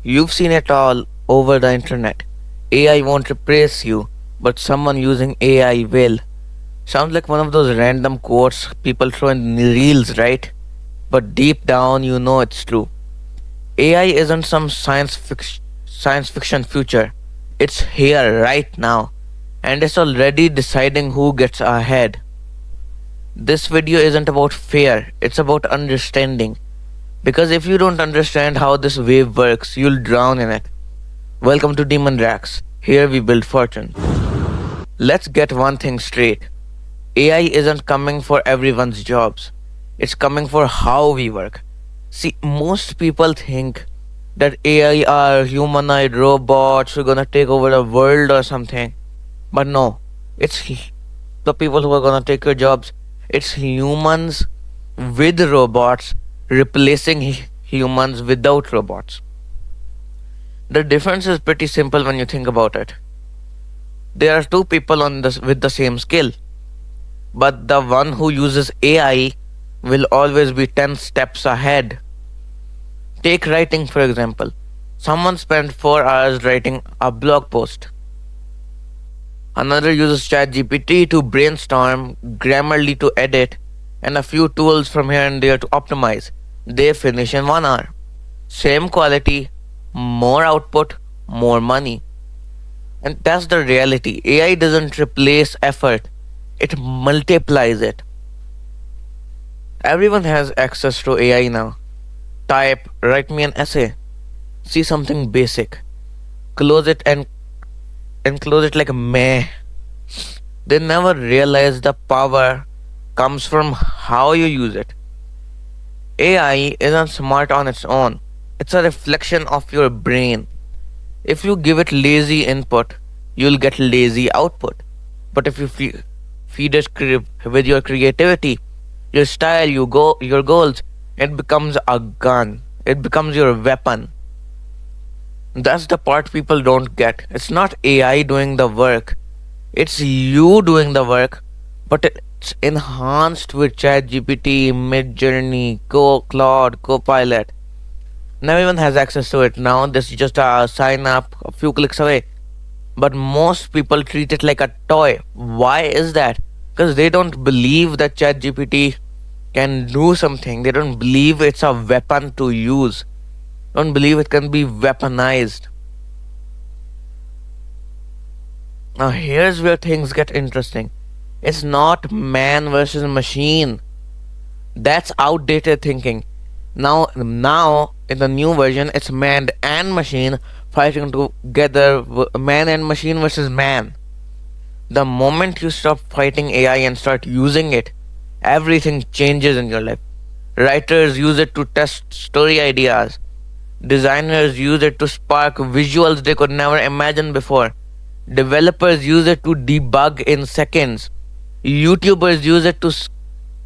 You've seen it all over the internet. AI won't replace you, but someone using AI will. Sounds like one of those random quotes people throw in reels, right? But deep down, you know it's true. AI isn't some science fiction future. It's here right now, and it's already deciding who gets ahead. This video isn't about fear, it's about understanding. Because if you don't understand how this wave works, you'll drown in it. Welcome to Demon Drax. Here we build fortune. Let's get one thing straight. AI isn't coming for everyone's jobs. It's coming for how we work. See, most people think that AI are humanoid robots who are gonna take over the world or something. But no, it's the people who are gonna take your jobs. It's humans with robots replacing humans without robots. The difference is pretty simple when you think about it. There are two people on this with the same skill, but the one who uses AI will always be 10 steps ahead. Take writing for example. Someone spent 4 hours writing a blog post. Another uses ChatGPT to brainstorm, Grammarly to edit, and a few tools from here and there to optimize. They finish in 1 hour. Same quality, more output, more money. And that's the reality. AI doesn't replace effort, it multiplies it. Everyone has access to AI now. Type, write me an essay. See something basic. Close it and close it like a meh. They never realize the power comes from how you use it. AI isn't smart on its own. It's a reflection of your brain. If you give it lazy input, you'll get lazy output. But if you feed it with your creativity, your style, your goals, it becomes a gun. It becomes your weapon. That's the part people don't get. It's not AI doing the work. It's you doing the work, but it's enhanced with ChatGPT, Midjourney, Claude, Copilot. And everyone has access to it now. This is just a sign up a few clicks away. But most people treat it like a toy. Why is that? Because they don't believe that ChatGPT can do something. They don't believe it's a weapon to use. Don't believe it can be weaponized. Now here's where things get interesting. It's not man versus machine. That's outdated thinking. Now in the new version, it's man and machine fighting together, man and machine versus man. The moment you stop fighting AI and start using it, everything changes in your life. Writers use it to test story ideas. Designers use it to spark visuals they could never imagine before. Developers use it to debug in seconds. YouTubers use it to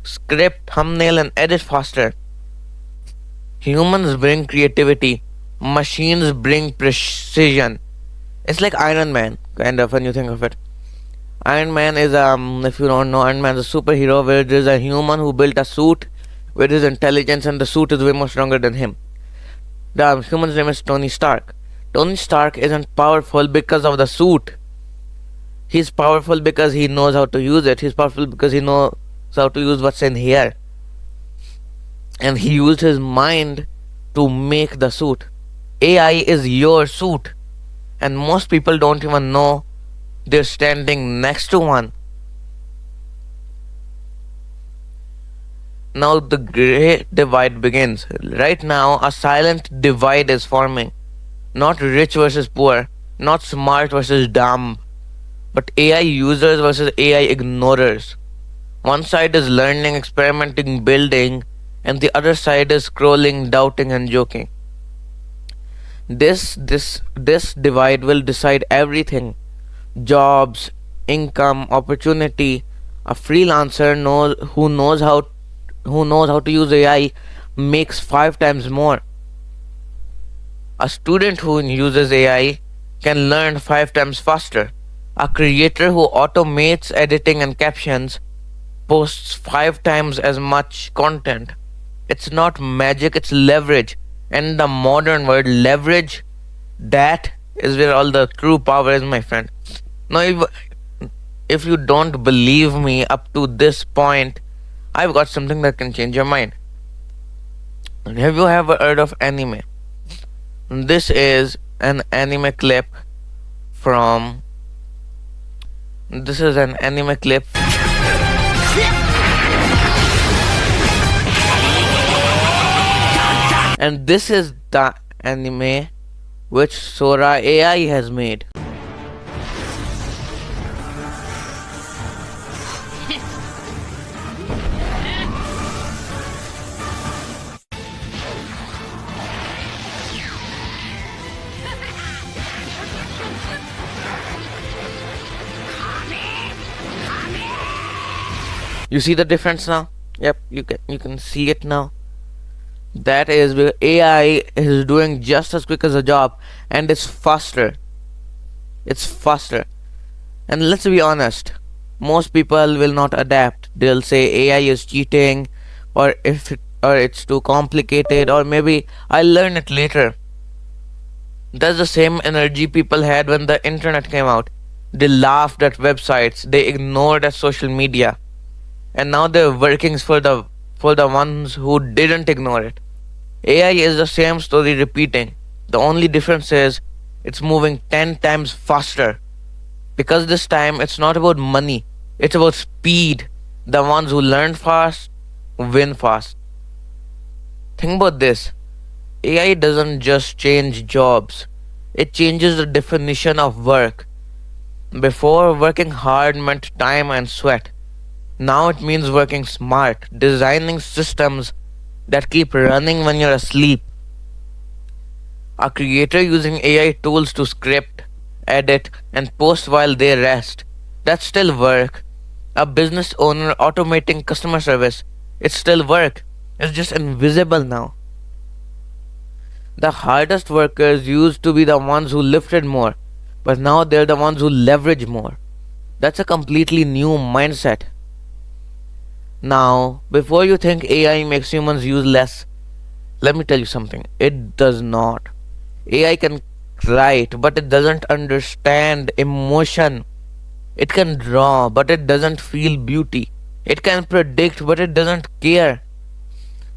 script, thumbnail, and edit faster. Humans bring creativity, machines bring precision. It's like Iron Man, kind of, when you think of it. Iron Man is, if you don't know, Iron Man is a superhero where there's a human who built a suit with his intelligence, and the suit is way more stronger than him. The human's name is Tony Stark. Tony Stark isn't powerful because of the suit. He's powerful because he knows how to use it. He's powerful because he knows how to use what's in here. And he used his mind to make the suit. AI is your suit. And most people don't even know they're standing next to one. Now the great divide begins. Right now, a silent divide is forming. Not rich versus poor, not smart versus dumb, but AI users versus AI ignorers. One side is learning, experimenting, building, and the other side is scrolling, doubting, and joking. This divide will decide everything. Jobs, income, opportunity. A freelancer who knows how to use AI makes 5 times more. A student who uses AI can learn 5 times faster. A creator who automates editing and captions posts 5 times as much content. It's not magic, it's leverage. And in the modern world, leverage That is where all the true power is, my friend. Now, if you don't believe me up to this point, I've got something that can change your mind. Have you ever heard of anime? This is an anime clip from. This is an anime clip. And this is the anime which Sora AI has made. You see the difference now? Yep, you can see it now. That is where AI is doing just as quick as a job, and it's faster. It's faster. And let's be honest, most people will not adapt. They'll say AI is cheating, or it's too complicated, or maybe I'll learn it later. That's the same energy people had when the internet came out. They laughed at websites, they ignored at social media, and now they're working for the ones who didn't ignore it. AI is the same story repeating. The only difference is it's moving 10 times faster. Because this time it's not about money, it's about speed. The ones who learn fast win fast. Think about this. AI doesn't just change jobs, it changes the definition of work. Before, working hard meant time and sweat. Now it means working smart, designing systems that keep running when you're asleep. A creator using AI tools to script, edit, and post while they rest. That's still work. A business owner automating customer service. It's still work. It's just invisible now. The hardest workers used to be the ones who lifted more, but now they're the ones who leverage more. That's a completely new mindset. Now, before you think AI makes humans useless, let me tell you something. It does not. AI can write, but it doesn't understand emotion. It can draw, but it doesn't feel beauty. It can predict, but it doesn't care.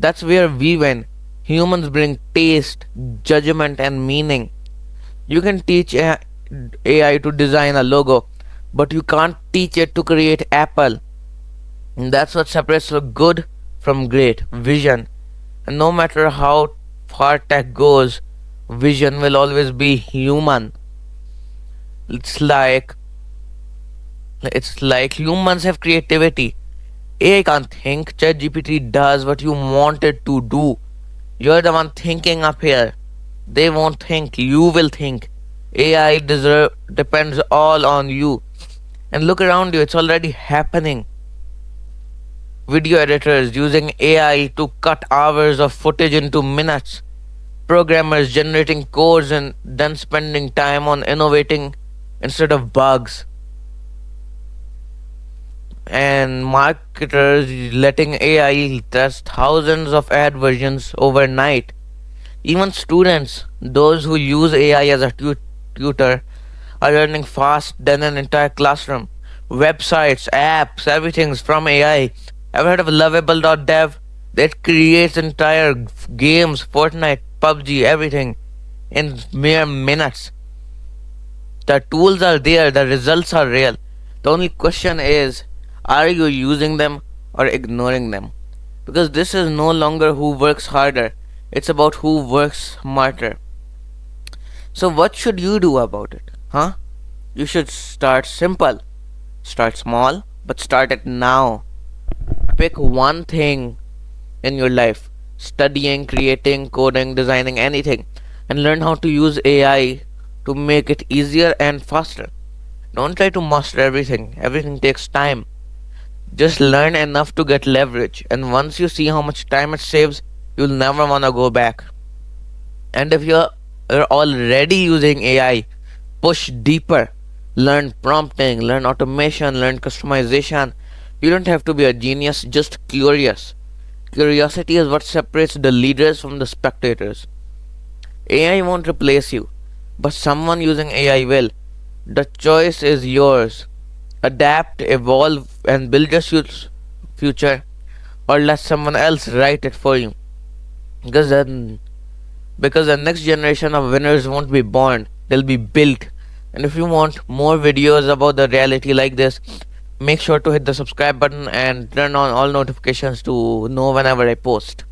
That's where we win. Humans bring taste, judgment, and meaning. You can teach AI to design a logo, but you can't teach it to create Apple. And that's what separates the good from great vision. And no matter how far tech goes, vision will always be human. It's like it's like humans have creativity. AI can't think. ChatGPT does what you want it to do. You're the one thinking up here. They won't think. You will think. Depends all on you. And look around you. It's already happening. Video editors using AI to cut hours of footage into minutes. Programmers generating codes and then spending time on innovating instead of bugs. And marketers letting AI test thousands of ad versions overnight. Even students, those who use AI as a tutor, are learning fast than an entire classroom. Websites, apps, everything's from AI. Ever heard of Lovable.dev? That creates entire games, Fortnite, PUBG, everything in mere minutes. The tools are there, the results are real. The only question is, are you using them or ignoring them? Because this is no longer who works harder, it's about who works smarter. So, what should you do about it? Huh? You should start simple. Start small, but start it now. Pick one thing in your life, studying, creating, coding, designing, anything, and learn how to use AI to make it easier and faster. Don't try to master everything takes time. Just learn enough to get leverage, and once you see how much time it saves, you'll never want to go back. And if you're already using AI, push deeper. Learn prompting, learn automation, learn customization. You don't have to be a genius, just curious. Curiosity is what separates the leaders from the spectators. AI won't replace you, but someone using AI will. The choice is yours. Adapt, evolve, and build your future, or let someone else write it for you. Because then, because the next generation of winners won't be born, they'll be built. And if you want more videos about the reality like this, make sure to hit the subscribe button and turn on all notifications to know whenever I post.